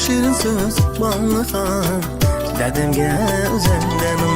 şirin söz Ballihan Derdimge özenlerim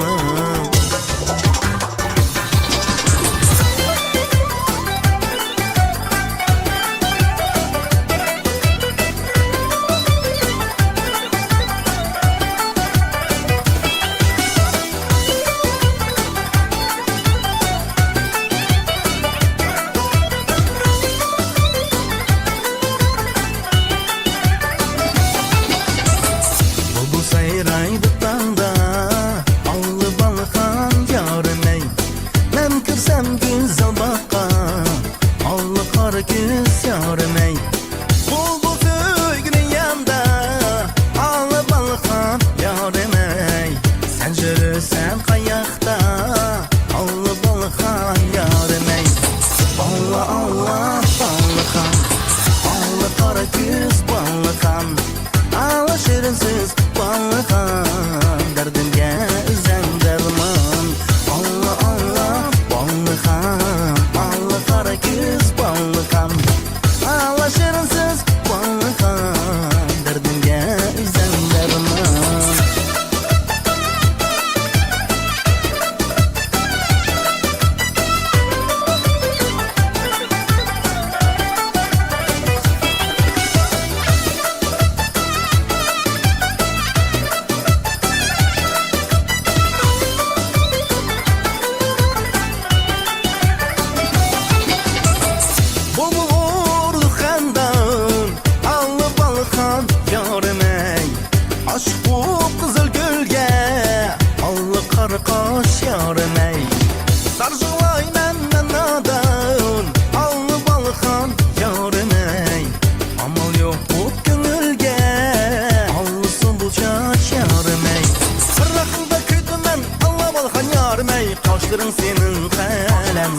Senin kalem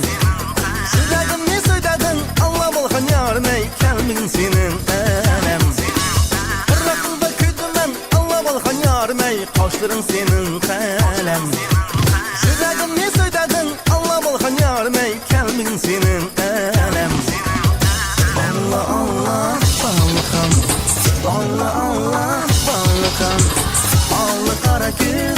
Şüredim ne söyledin Allah balkan yarmey Kalbin senin elem Kırrakında küydüm ben Allah balkan yarmey Kaşların senin kalem Şüredim ne söyledin Allah balkan yarmey Kalbin senin elem Allah Allah Balkan Allah Allah Balkan Allah kara güz